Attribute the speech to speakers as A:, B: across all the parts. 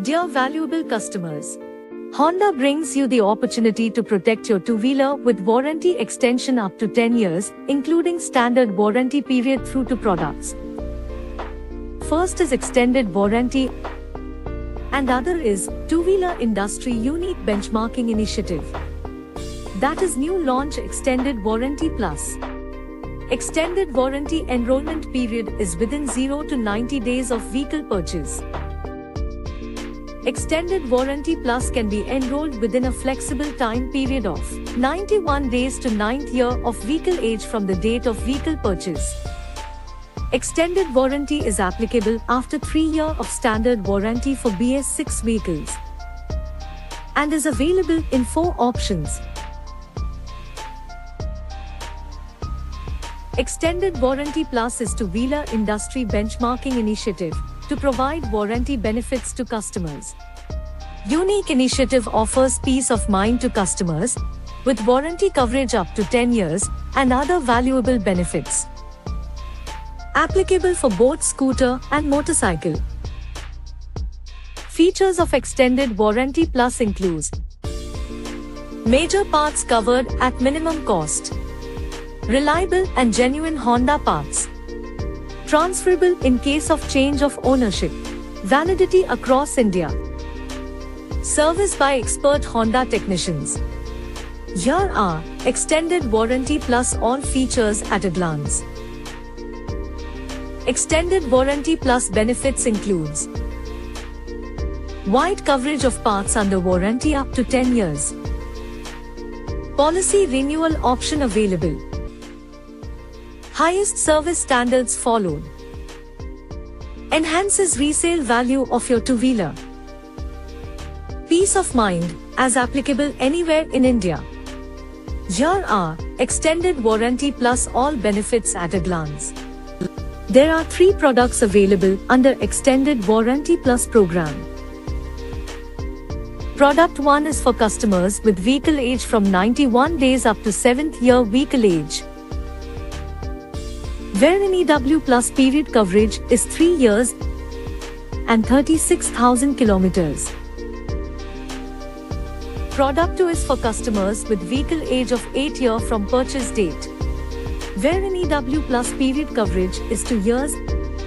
A: Dear valuable customers, Honda brings you the opportunity to protect your two-wheeler with warranty extension up to 10 years, including standard warranty period through two products. First is extended warranty and other is two-wheeler industry unique benchmarking initiative. That is new launch Extended Warranty Plus. Extended warranty enrollment period is within 0 to 90 days of vehicle purchase. Extended Warranty Plus can be enrolled within a flexible time period of 91 days to 9th year of vehicle age from the date of vehicle purchase. Extended warranty is applicable after 3 years of standard warranty for BS6 vehicles and is available in 4 options. Extended Warranty Plus is two-wheeler industry benchmarking initiative to provide warranty benefits to customers. Unique initiative offers peace of mind to customers with warranty coverage up to 10 years and other valuable benefits. Applicable for both scooter and motorcycle. Features of Extended Warranty Plus include major parts covered at minimum cost, reliable and genuine Honda parts, transferable in case of change of ownership, validity across India, service by expert Honda technicians. Here are Extended Warranty Plus all features at a glance. Extended Warranty Plus benefits includes wide coverage of parts under warranty up to 10 years, policy renewal option available, highest service standards followed, enhances resale value of your two-wheeler, peace of mind as applicable anywhere in India. Here are Extended Warranty Plus all benefits at a glance. There are 3 products available under Extended Warranty Plus program. Product 1 is for customers with vehicle age from 91 days up to 7th year vehicle age, wherein EW Plus period coverage is 3 years and 36,000 kilometers. Product 2 is for customers with vehicle age of 8 years from purchase date, wherein EW Plus period coverage is 2 years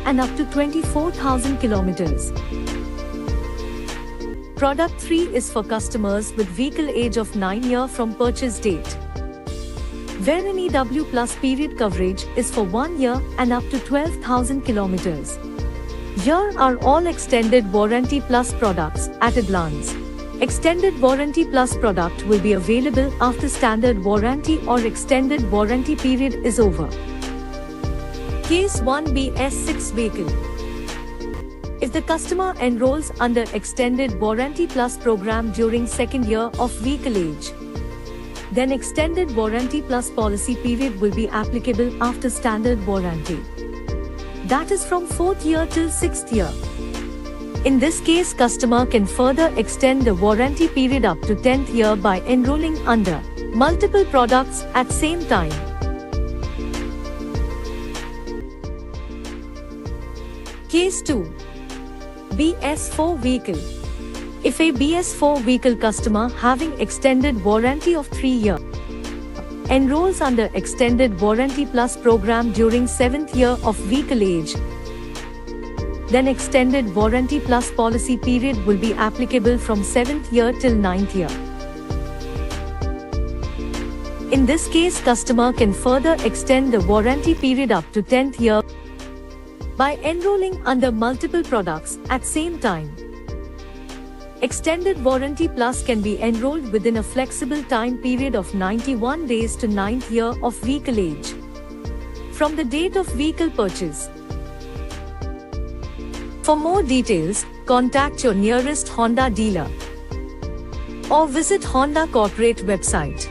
A: and up to 24,000 kilometers. Product 3 is for customers with vehicle age of 9 years from purchase date, wherein EW Plus period coverage is for 1 year and up to 12,000 kilometers. Here are all Extended Warranty Plus products at a glance. Extended Warranty Plus product will be available after standard warranty or extended warranty period is over. Case 1 BS6 vehicle. If the customer enrolls under Extended Warranty Plus program during 2nd year of vehicle age, then Extended Warranty Plus policy period will be applicable after standard warranty. That is from 4th year till 6th year. In this case, customer can further extend the warranty period up to 10th year by enrolling under multiple products at same time. Case 2. BS4 vehicle. If a BS4 vehicle customer having extended warranty of 3 years enrolls under Extended Warranty Plus program during 7th year of vehicle age, then Extended Warranty Plus policy period will be applicable from 7th year till 9th year. In this case, customer can further extend the warranty period up to 10th year by enrolling under multiple products at same time. Extended Warranty Plus can be enrolled within a flexible time period of 91 days to 9th year of vehicle age from the date of vehicle purchase. For more details, contact your nearest Honda dealer or visit Honda corporate website.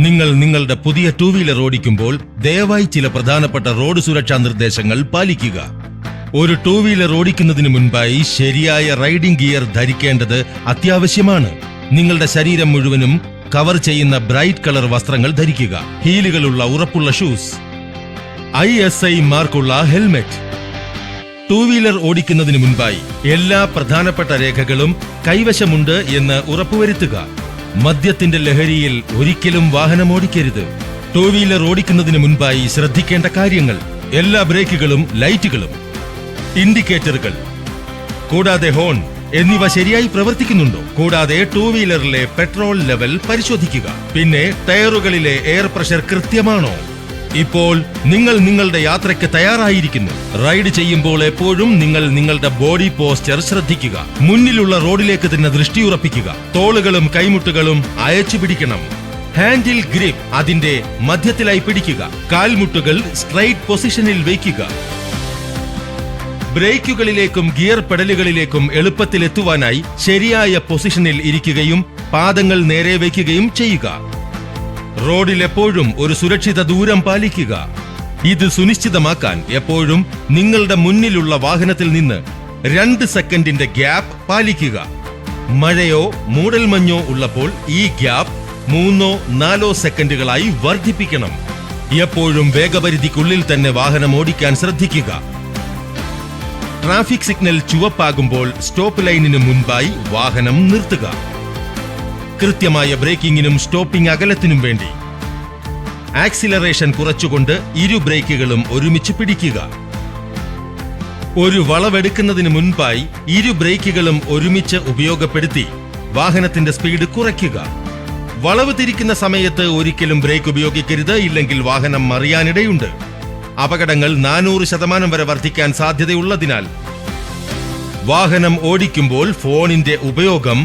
B: നിങ്ങൾ നിങ്ങളുടെ പുതിയ two wheeler ഓടിക്കുമ്പോൾ ദയവായി ചില പ്രധാനപ്പെട്ട road സുരക്ഷാ നിർദ്ദേശങ്ങൾ പാലിക്കുക. ഒരു ടൂ വീലർ ഓടിക്കുന്നതിന് മുൻപായി ശരിയായ റൈഡിംഗ് ഗിയർ ധരിക്കേണ്ടത് അത്യാവശ്യമാണ്. നിങ്ങളുടെ ശരീരം മുഴുവനും കവർ ചെയ്യുന്ന ബ്രൈറ്റ് കളർ വസ്ത്രങ്ങൾ ധരിക്കുക. ഹീലുകളുള്ള ഉറപ്പുള്ള ഷൂസ്, ISI മാർക്കുള്ള ഹെൽമെറ്റ്. ടൂ വീലർ ഓടിക്കുന്നതിന് മുൻപായി എല്ലാ പ്രധാനപ്പെട്ട രേഖകളും കൈവശമുണ്ട് എന്ന് ഉറപ്പുവരുത്തുക. മദ്യത്തിന്റെ ലഹരിയിൽ ഒരിക്കലും വാഹനം ഓടിക്കരുത്. ടൂ വീലർ ഓടിക്കുന്നതിന് മുൻപായി ശ്രദ്ധിക്കേണ്ട കാര്യങ്ങൾ: എല്ലാ ബ്രേക്കുകളും, ലൈറ്റുകളും, ഇൻഡിക്കേറ്ററുകൾ, കൂടാതെ ഹോൺ എന്നിവ ശരിയായി പ്രവർത്തിക്കുന്നുണ്ടോ? കൂടാതെ ടൂ വീലറിലെ പെട്രോൾ ലെവൽ പരിശോധിക്കുക. പിന്നെ ടയറുകളിലെ എയർ പ്രഷർ കൃത്യമാണോ? ഇപ്പോൾ നിങ്ങൾ നിങ്ങളുടെ യാത്രയ്ക്ക് തയ്യാറായിരിക്കുന്നു. റൈഡ് ചെയ്യുമ്പോൾ എപ്പോഴും നിങ്ങൾ നിങ്ങളുടെ ബോഡി പോസ്ചർ ശ്രദ്ധിക്കുക. മുന്നിലുള്ള റോഡിലേക്ക് തന്നെ ദൃഷ്ടിയുറപ്പിക്കുക. തോളുകളും കൈമുട്ടുകളും അയച്ചു പിടിക്കണം. ഹാൻഡിൽ ഗ്രിപ്പ് അതിന്റെ മധ്യത്തിലായി പിടിക്കുക. കാൽമുട്ടുകൾ സ്ട്രൈറ്റ് പൊസിഷനിൽ വയ്ക്കുക. ബ്രേക്കുകളിലേക്കും ഗിയർ പെഡലുകളിലേക്കും എളുപ്പത്തിൽ എത്തുവാനായി ശരിയായ പൊസിഷനിൽ ഇരിക്കുകയും പാദങ്ങൾ നേരെ വയ്ക്കുകയും ചെയ്യുക. റോഡിൽ എപ്പോഴും ഒരു സുരക്ഷിത ദൂരം പാലിക്കുക. ഇത് സുനിശ്ചിതമാക്കാൻ എപ്പോഴും നിങ്ങളുടെ മുന്നിലുള്ള വാഹനത്തിൽ നിന്ന് 2 സെക്കൻഡിന്റെ ഗ്യാപ്പ് പാലിക്കുക. മഴയോ മൂടൽമഞ്ഞോ ഉള്ളപ്പോൾ ഈ ഗ്യാപ്പ് 3-4 സെക്കൻഡുകളായി വർദ്ധിപ്പിക്കണം. എപ്പോഴും വേഗപരിധിക്കുള്ളിൽ തന്നെ വാഹനം ഓടിക്കാൻ ശ്രദ്ധിക്കുക. ട്രാഫിക് സിഗ്നൽ ചുവപ്പാകുമ്പോൾ സ്റ്റോപ്പ് ലൈനിന് മുൻപായി വാഹനം നിർത്തുക. കൃത്യമായ ബ്രേക്കിങ്ങിനും സ്റ്റോപ്പിംഗ് അകലത്തിനും വേണ്ടി ആക്സിലറേഷൻ കുറച്ചുകൊണ്ട് ഇരു ബ്രേക്കുകളും ഒരുമിച്ച് പിടിക്കുക. ഒരു വളവെടുക്കുന്നതിന് മുൻപായി ഇരു ബ്രേക്കുകളും ഒരുമിച്ച് ഉപയോഗപ്പെടുത്തി വാഹനത്തിന്റെ സ്പീഡ് കുറയ്ക്കുക. വളവ് തിരിക്കുന്ന സമയത്ത് ഒരിക്കലും ബ്രേക്ക് ഉപയോഗിക്കരുത്, ഇല്ലെങ്കിൽ വാഹനം മറിയാനിടയുണ്ട്. അപകടങ്ങൾ 400% വരെ വർദ്ധിക്കാൻ സാധ്യതയുള്ളതിനാൽ വാഹനം ഓടിക്കുമ്പോൾ ഫോണിന്റെ ഉപയോഗം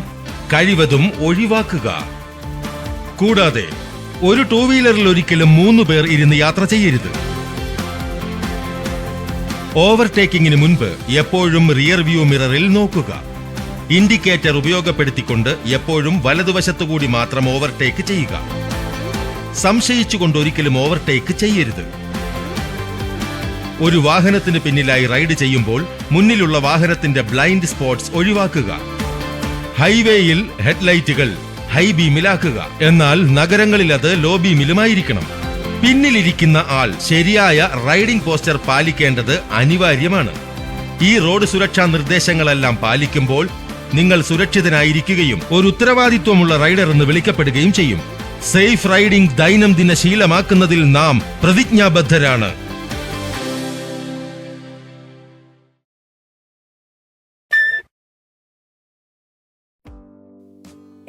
B: കഴിവതും ഒഴിവാക്കുക. കൂടാതെ ഒരു ടൂ വീലറിൽ ഒരിക്കലും 3 പേർ ഇരുന്ന് യാത്ര ചെയ്യരുത്. ഓവർടേക്കിങ്ങിന് മുൻപ് എപ്പോഴും റിയർ വ്യൂ മിററിൽ നോക്കുക. ഇൻഡിക്കേറ്റർ ഉപയോഗപ്പെടുത്തിക്കൊണ്ട് എപ്പോഴും വലതുവശത്തുകൂടി മാത്രം ഓവർടേക്ക് ചെയ്യുക. സംശയിച്ചുകൊണ്ട് ഒരിക്കലും ഓവർടേക്ക് ചെയ്യരുത്. ഒരു വാഹനത്തിന് പിന്നിലായി റൈഡ് ചെയ്യുമ്പോൾ മുന്നിലുള്ള വാഹനത്തിന്റെ ബ്ലൈൻഡ് സ്പോട്ട്സ് ഒഴിവാക്കുക. ഹൈവേയിൽ ഹെഡ്ലൈറ്റുകൾ ഹൈ ബീമിലാക്കുക. എന്നാൽ നഗരങ്ങളിൽ അത് ലോ ബീമിലുമായിരിക്കണം. പിന്നിലിരിക്കുന്ന ആൾ ശരിയായ റൈഡിംഗ് പോസ്ചർ പാലിക്കേണ്ടത് അനിവാര്യമാണ്. ഈ റോഡ് സുരക്ഷാ നിർദ്ദേശങ്ങളെല്ലാം പാലിക്കുമ്പോൾ നിങ്ങൾ സുരക്ഷിതനായിരിക്കുകയും ഒരു ഉത്തരവാദിത്വമുള്ള റൈഡർ എന്ന് വിളിക്കപ്പെടുകയും ചെയ്യും. സേഫ് റൈഡിംഗ് ദൈനംദിന ശീലമാക്കുന്നതിൽ നാം പ്രതിജ്ഞാബദ്ധരാണ്.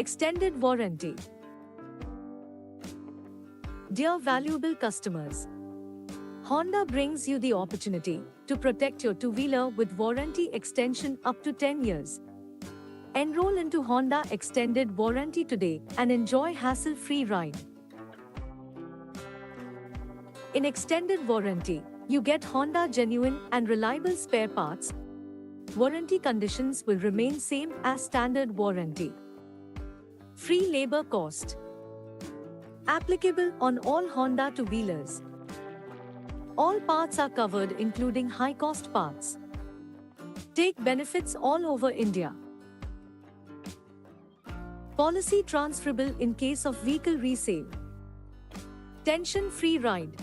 A: Extended warranty. Dear valuable customers, Honda brings you the opportunity to protect your two-wheeler with warranty extension up to 10 years. Enroll into Honda Extended Warranty today and enjoy hassle-free ride. In Extended Warranty, you get Honda genuine and reliable spare parts. Warranty conditions will remain same as standard warranty. Free labor cost. Applicable on all Honda two-wheelers. All parts are covered including high-cost parts. Take benefits all over India. Policy transferable in case of vehicle resale. Tension-free ride.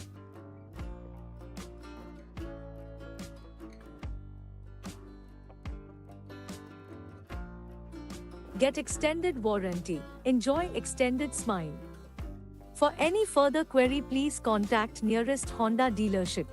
A: Get extended warranty. Enjoy extended smile. For any further query, please contact nearest Honda dealership.